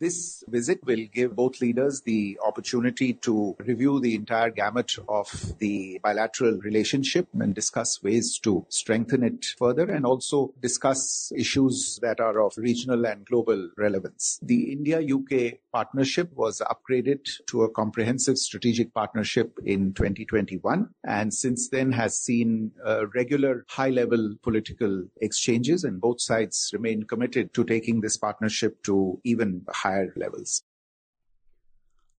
This visit will give both leaders the opportunity to review the entire gamut of the bilateral relationship and discuss ways to strengthen it further, and also discuss issues that are of regional and global relevance. The India-UK partnership was upgraded to a comprehensive strategic partnership in 2021, and since then has seen regular high-level political exchanges, and both sides remain committed to taking this partnership to even higher levels.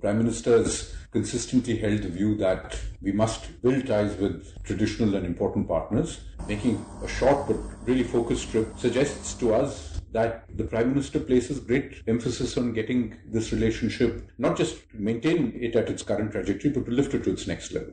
Prime Minister has consistently held the view that we must build ties with traditional and important partners. Making a short but really focused trip suggests to us that the Prime Minister places great emphasis on getting this relationship, not just maintain it at its current trajectory, but to lift it to its next level.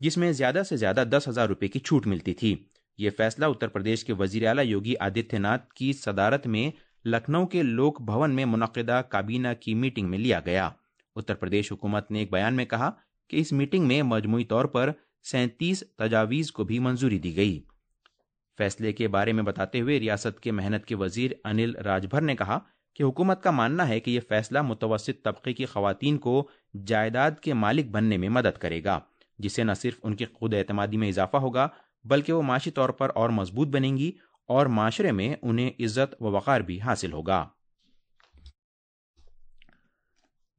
جس میں زیادہ سے زیادہ 10,000 روپے کی چھوٹ ملتی تھی۔ یہ فیصلہ اتر پردیش کے وزیر اعلیٰ یوگی آدتیہ ناتھ کی صدارت میں لکھنؤ کے لوک بھون میں منعقدہ کابینہ کی میٹنگ میں لیا گیا۔ اتر پردیش حکومت نے ایک بیان میں کہا کہ اس میٹنگ میں مجموعی طور پر 37 تجاویز کو بھی منظوری دی گئی۔ فیصلے کے بارے میں بتاتے ہوئے ریاست کے محنت کے وزیر انل راجبھر نے کہا کہ حکومت کا ماننا ہے کہ یہ فیصلہ متوسط طبقے کی خواتین کو جائیداد کے مالک بننے میں مدد کرے گا، جس سے نہ صرف ان کی خود اعتمادی میں اضافہ ہوگا بلکہ وہ معاشی طور پر اور مضبوط بنیں گی اور معاشرے میں انہیں عزت و وقار بھی حاصل ہوگا۔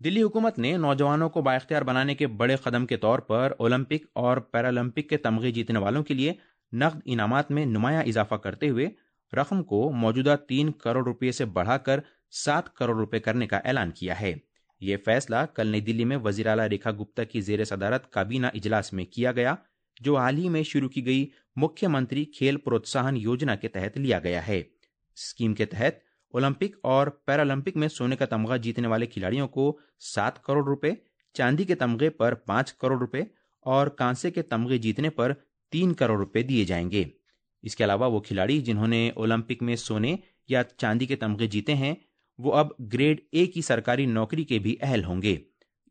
دلی حکومت نے نوجوانوں کو بااختیار بنانے کے بڑے قدم کے طور پر اولمپک اور پیرالمپک کے تمغے جیتنے والوں کے لیے نقد انعامات میں نمایاں اضافہ کرتے ہوئے رقم کو موجودہ 3 کروڑ روپے سے بڑھا کر 7 کروڑ روپے کرنے کا اعلان کیا ہے۔ یہ فیصلہ کل نئی دلی میں وزیر اعلیٰ ریکھا گپتا کی زیر صدارت کابینہ اجلاس میں کیا گیا، جو حال ہی میں شروع کی گئی مکھیہ منتری کھیل پروتساہن یوجنا کے تحت لیا گیا ہے۔ اسکیم کے تحت اولمپک اور پیرالمپک میں سونے کا تمغہ جیتنے والے کھلاڑیوں کو 7 کروڑ روپے، چاندی کے تمغے پر 5 کروڑ روپے اور کانسے کے تمغے جیتنے پر 3 کروڑ روپے دیے جائیں گے۔ اس کے علاوہ وہ کھلاڑی جنہوں نے اولمپک میں سونے یا چاندی کے تمغے جیتے ہیں وہ اب گریڈ اے کی سرکاری نوکری کے بھی اہل ہوں گے۔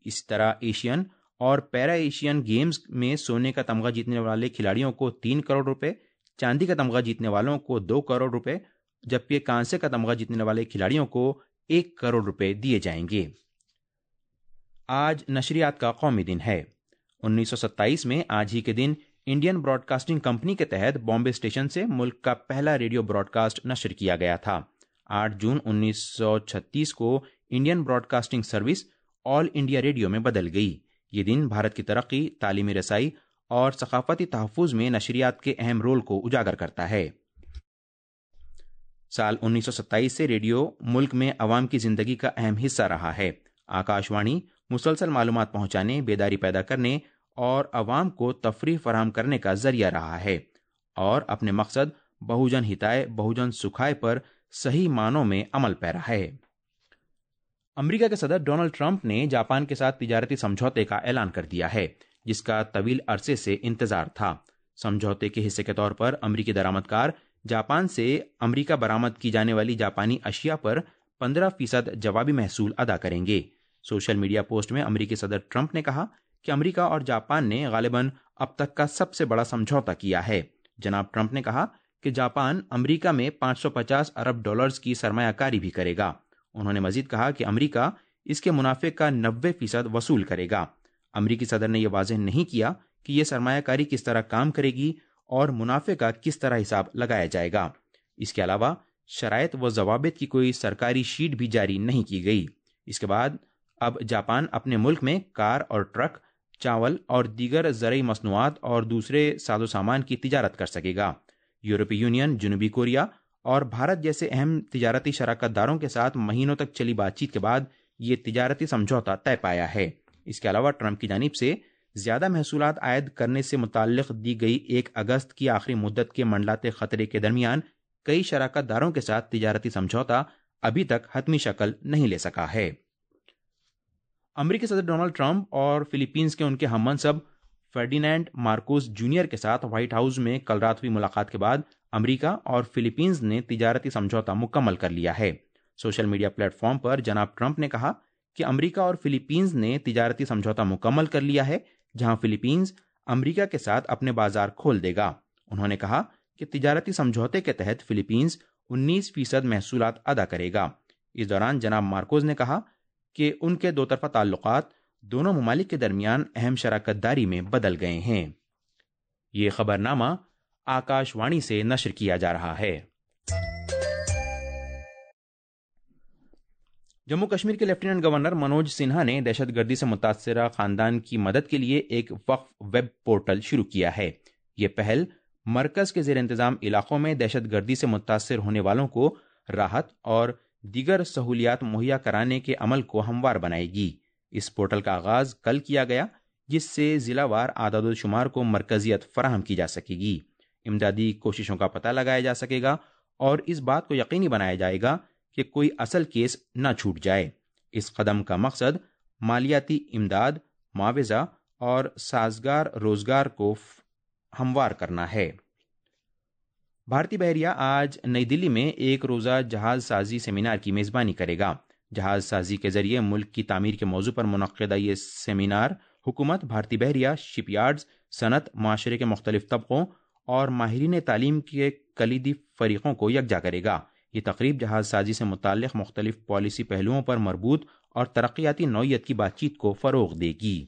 اس طرح ایشین اور پیرا ایشین گیمز میں سونے کا تمغہ جیتنے والے کھلاڑیوں کو 3 کروڑ روپے، چاندی کا تمغہ جیتنے والوں کو 2 کروڑ روپے جبکہ کانسے کا تمغہ جیتنے والے کھلاڑیوں کو 1 کروڑ روپے دیے جائیں گے۔ آج نشریات کا قومی دن ہے۔ 1927 میں آج ہی کے دن انڈین براڈ کاسٹنگ کمپنی کے تحت بامبے اسٹیشن سے ملک کا پہلا ریڈیو براڈ کاسٹ نشر کیا گیا تھا۔ 8 جون 1936 کو انڈین براڈ کاسٹنگ سروس آل انڈیا ریڈیو میں بدل گئی۔ یہ دن بھارت کی ترقی، تعلیمی رسائی اور ثقافتی تحفظ میں نشریات کے اہم رول کو اجاگر کرتا ہے۔ سال 1927 سے ریڈیو ملک میں عوام کی زندگی کا اہم حصہ رہا ہے۔ آکاش وانی مسلسل معلومات پہنچانے، بیداری پیدا کرنے اور عوام کو تفریح فراہم کرنے کا ذریعہ رہا ہے اور اپنے مقصد بہوجن ہتائے بہوجن سکھائے پر صحیح معنوں میں عمل پیرا ہے۔ امریکہ کے صدر ڈونلڈ ٹرمپ نے جاپان کے ساتھ تجارتی سمجھوتے کا اعلان کر دیا ہے، جس کا طویل عرصے سے انتظار تھا۔ سمجھوتے کے حصے کے طور پر امریکی درآمدکار جاپان سے امریکہ برآمد کی جانے والی جاپانی اشیاء پر 15% جوابی محصول ادا کریں گے۔ سوشل میڈیا پوسٹ میں امریکی صدر ٹرمپ نے کہا کہ امریکہ اور جاپان نے غالباً اب تک کا سب سے بڑا سمجھوتا کیا ہے۔ جناب ٹرمپ نے کہا کہ جاپان امریکہ میں 550 ارب ڈالرز کی سرمایہ کاری بھی کرے گا۔ انہوں نے مزید کہا کہ امریکہ اس کے منافع کا 90% وصول کرے گا۔ امریکی صدر نے یہ واضح نہیں کیا کہ یہ سرمایہ کاری کس طرح کام کرے گی اور منافع کا کس طرح حساب لگایا جائے گا۔ اس کے علاوہ شرائط و ضوابط کی کوئی سرکاری شیٹ بھی جاری نہیں کی گئی۔ اس کے بعد اب جاپان اپنے ملک میں کار اور ٹرک، چاول اور دیگر زرعی مصنوعات اور دوسرے ساز و سامان کی تجارت کر سکے گا۔ یورپی یونین، جنوبی کوریا اور بھارت جیسے اہم تجارتی شراکت داروں کے ساتھ مہینوں تک چلی بات چیت کے بعد یہ تجارتی سمجھوتا طے پایا ہے۔ اس کے علاوہ ٹرمپ کی جانب سے زیادہ محصولات عائد کرنے سے متعلق دی گئی 1 اگست کی آخری مدت کے منڈلاتے خطرے کے درمیان کئی شراکت داروں کے ساتھ تجارتی سمجھوتا ابھی تک حتمی شکل نہیں لے سکا ہے۔ امریکی صدر ڈونلڈ ٹرمپ اور فلیپینز کے ان کے ہم منصب فرڈینینڈ مارکوس جونیئر کے ساتھ وائٹ ہاؤس میں کل رات ہوئی ملاقات کے بعد امریکہ اور فلیپینز نے تجارتی سمجھوتا مکمل کر لیا ہے۔ سوشل میڈیا پلیٹ فارم پر جناب ٹرمپ نے کہا کہ امریکہ اور فلیپینز نے تجارتی سمجھوتا مکمل کر لیا ہے، جہاں فلیپینز امریکہ کے ساتھ اپنے بازار کھول دے گا۔ انہوں نے کہا کہ تجارتی سمجھوتے کے تحت فلیپینز 19% محصولات ادا کرے گا۔ اس دوران جناب مارکوز نے کہا کہ ان کے دو طرفہ تعلقات دونوں ممالک کے درمیان اہم شراکت داری میں بدل گئے ہیں۔ یہ خبرنامہ آکاش وانی سے نشر کیا جا رہا ہے۔ جموں کشمیر کے لیفٹیننٹ گورنر منوج سنہا نے دہشت گردی سے متاثرہ خاندان کی مدد کے لیے ایک وقف ویب پورٹل شروع کیا ہے۔ یہ پہل مرکز کے زیر انتظام علاقوں میں دہشت گردی سے متاثر ہونے والوں کو راحت اور دیگر سہولیات مہیا کرانے کے عمل کو ہموار بنائے گی۔ اس پورٹل کا آغاز کل کیا گیا، جس سے ضلع وار اعداد و شمار کو مرکزیت فراہم کی جا سکے گی، امدادی کوششوں کا پتہ لگایا جا سکے گا اور اس بات کو یقینی بنایا جائے گا کہ کوئی اصل کیس نہ چھوٹ جائے۔ اس قدم کا مقصد مالیاتی امداد، معاوضہ اور سازگار روزگار کو ہموار کرنا ہے۔ بھارتی بحریہ آج نئی دلی میں ایک روزہ جہاز سازی سیمینار کی میزبانی کرے گا۔ جہاز سازی کے ذریعے ملک کی تعمیر کے موضوع پر منعقدہ یہ سیمینار حکومت، بھارتی بحریہ، شپ یارڈز، صنعت، معاشرے کے مختلف طبقوں اور ماہرین تعلیم کے کلیدی فریقوں کو یکجا کرے گا۔ یہ تقریب جہاز سازی سے متعلق مختلف پالیسی پہلوؤں پر مربوط اور ترقیاتی نوعیت کی بات چیت کو فروغ دے گی۔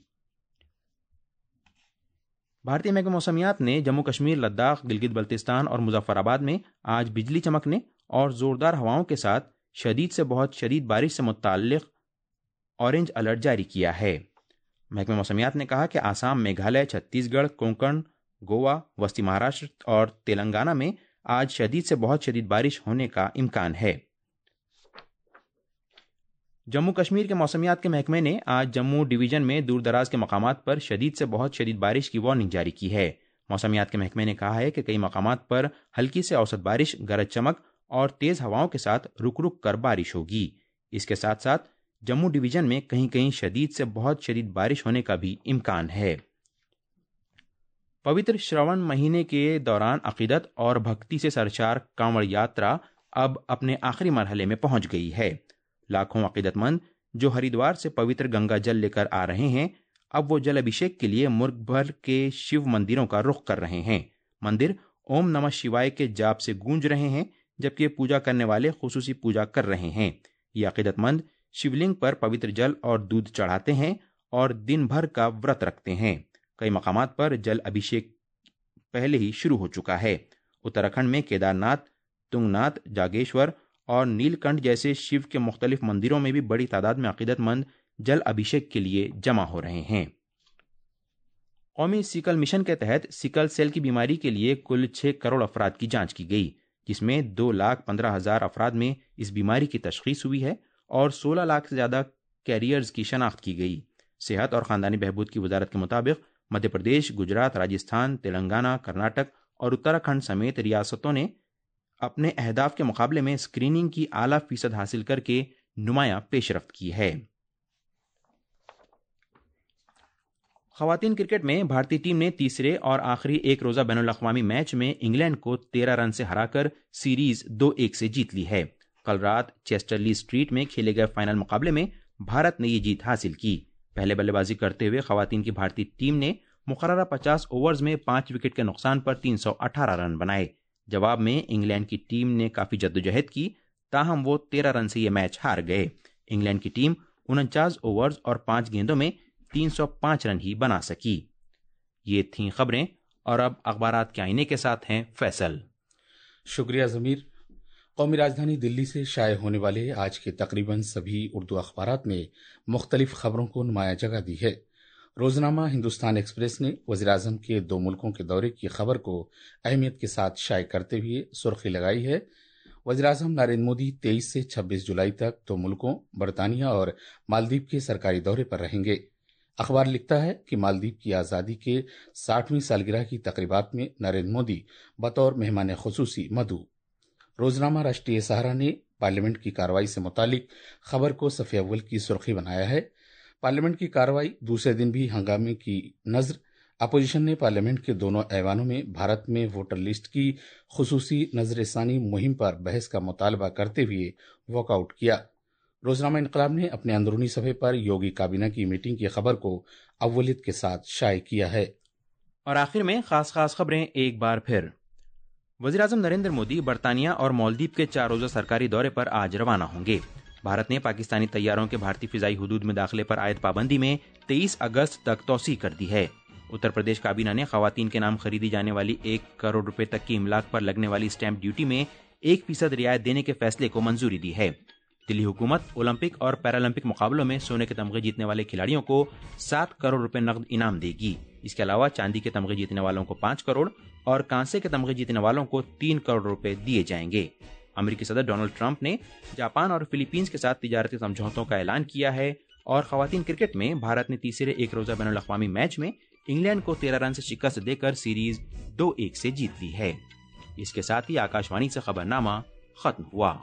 بھارتی محکمہ موسمیات نے جموں کشمیر، لداخ، گلگت بلتستان اور مظفر آباد میں آج بجلی چمکنے اور زوردار ہواؤں کے ساتھ شدید سے بہت شدید بارش سے متعلق اورنج الرٹ جاری کیا ہے۔ محکمہ موسمیات نے کہا کہ آسام، میگھالیہ، چھتیس گڑھ، کونکن، گوا، وسطی مہاراشٹر اور تلنگانہ میں آج شدید سے بہت شدید بارش ہونے کا امکان ہے۔ جموں کشمیر کے موسمیات کے محکمے نے آج جموں ڈویژن میں دور دراز کے مقامات پر شدید سے بہت شدید بارش کی وارننگ جاری کی ہے۔ موسمیات کے محکمے نے کہا ہے کہ کئی مقامات پر ہلکی سے اوسط بارش، گرج چمک اور تیز ہواؤں کے ساتھ رک رک کر بارش ہوگی۔ اس کے ساتھ ساتھ جموں ڈویژن میں کہیں کہیں شدید سے بہت شدید بارش ہونے کا بھی امکان ہے۔ پوتر شرون مہینے کے دوران عقیدت اور بھکتی سے سرشار کانوڑ یاترا اب اپنے آخری مرحلے میں پہنچ گئی ہے۔ لاکھوں عقیدت مند جو ہریدوار سے پوتر گنگا جل لے کر آ رہے ہیں، اب وہ جل ابھیشیک کے لیے ملک بھر کے شیو مندروں کا رخ کر رہے ہیں۔ مندر اوم نمہ شیوائے کے جاپ سے گونج رہے ہیں، جبکہ پوجا کرنے والے خصوصی پوجا کر رہے ہیں۔ یہ عقیدت مند شیولنگ پر پوتر جل اور دودھ چڑھاتے ہیں اور دن بھر کا ورت رکھتے ہیں۔ کئی مقامات پر جل ابھیشیک پہلے ہی شروع ہو چکا ہے۔ اتراکھنڈ میں کیدارناتھ، تنگناتھ، جاگیشور اور نیل کنڈ جیسے شیو کے مختلف مندروں میں بھی بڑی تعداد میں عقیدت مند جل ابھیشیک کے لیے جمع ہو رہے ہیں۔ قومی سیکل مشن کے تحت سیکل سیل کی بیماری کے لیے کل 6 کروڑ افراد کی جانچ کی گئی، جس میں 2,15,000 افراد میں اس بیماری کی تشخیص ہوئی ہے اور 16 لاکھ سے زیادہ کیریئرز کی شناخت کی گئی۔ صحت اور خاندانی بہبود کی وزارت کے مطابق مدھیہ پردیش، گجرات، راجستھان، تلنگانہ، کرناٹک اور اتراکھنڈ سمیت ریاستوں نے اپنے اہداف کے مقابلے میں اسکریننگ کی اعلیٰ فیصد حاصل کر کے نمایاں پیش رفت کی ہے۔ خواتین کرکٹ میں بھارتی ٹیم نے تیسرے اور آخری ایک روزہ بین الاقوامی میچ میں انگلینڈ کو 13 رن سے ہرا کر سیریز 2-1 سے جیت لی ہے۔ کل رات چیسٹرلی اسٹریٹ میں کھیلے گئے فائنل مقابلے میں بھارت نے یہ جیت حاصل کی۔ پہلے بلے بازی کرتے ہوئے خواتین کی بھارتی ٹیم نے مقررہ 50 اوورز میں 5 وکٹ کے نقصان پر 318 رن بنائے۔ جواب میں انگلینڈ کی ٹیم نے کافی جدوجہد کی، تاہم وہ 13 رن سے یہ میچ ہار گئے۔ انگلینڈ کی ٹیم 49 اوورز اور 5 گیندوں میں 305 رن ہی بنا سکی۔ یہ تھیں خبریں، اور اب اخبارات کے آئینے کے ساتھ ہیں فیصل۔ شکریہ ضمیر۔ قومی راجدھانی دلی سے شائع ہونے والے آج کے تقریباً سبھی اردو اخبارات نے مختلف خبروں کو نمایاں جگہ دی ہے۔ روزنامہ ہندوستان ایکسپریس نے وزیراعظم کے 2 ملکوں کے دورے کی خبر کو اہمیت کے ساتھ شائع کرتے ہوئے سرخی لگائی ہے، وزیراعظم نریندر مودی 23 سے 26 جولائی تک 2 ملکوں برطانیہ اور مالدیپ کے سرکاری دورے پر رہیں گے۔ اخبار لکھتا ہے کہ مالدیپ کی آزادی کے 60ویں سالگرہ کی تقریبات میں نریندر مودی بطور مہمان خصوصی مدعو۔ روزنامہ راشٹریہ سہارا نے پارلیمنٹ کی کارروائی سے متعلق خبر کو صفحہ اول کی سرخی بنایا ہے۔ پارلیمنٹ کی کارروائی دوسرے دن بھی ہنگامے کی نظر اپوزیشن نے پارلیمنٹ کے دونوں ایوانوں میں بھارت میں ووٹر لسٹ کی خصوصی نظر ثانی مہم پر بحث کا مطالبہ کرتے ہوئے واک آؤٹ کیا۔ روزنامہ انقلاب نے اپنے اندرونی صفحے پر یوگی کابینہ کی میٹنگ کی خبر کو اولیت کے ساتھ شائع کیا ہے۔ اور آخر میں خاص خبریں ایک بار پھر۔ وزیراعظم نریندر مودی برطانیہ اور مالدیپ کے 4 روزہ سرکاری دورے پر آج روانہ ہوں گے۔ بھارت نے پاکستانی طیاروں کے بھارتی فضائی حدود میں داخلے پر عائد پابندی میں 23 اگست تک توسیع کر دی ہے۔ اتر پردیش کابینہ نے خواتین کے نام خریدی جانے والی 1 کروڑ روپے تک کی املاک پر لگنے والی اسٹیمپ ڈیوٹی میں 1% رعایت دینے کے فیصلے کو منظوری دی ہے۔ دلی حکومت اولمپک اور پیرالمپک مقابلوں میں سونے کے تمغے جیتنے والے کھلاڑیوں کو 7 کروڑ روپے نقد انعام دے گی۔ اس کے علاوہ چاندی کے تمغے جیتنے والوں کو 5 کروڑ اور کانسے کے تمغے جیتنے والوں کو 3 کروڑ روپے دیے جائیں گے۔ امریکی صدر ڈونلڈ ٹرمپ نے جاپان اور فلیپینز کے ساتھ تجارتی سمجھوتوں کا اعلان کیا ہے، اور خواتین کرکٹ میں بھارت نے تیسرے ایک روزہ بین الاقوامی میچ میں انگلینڈ کو 13 رن سے شکست دے کر سیریز 2-1 سے جیت لی ہے۔ اس کے ساتھ ہی آکاشوانی سے خبرنامہ ختم ہوا۔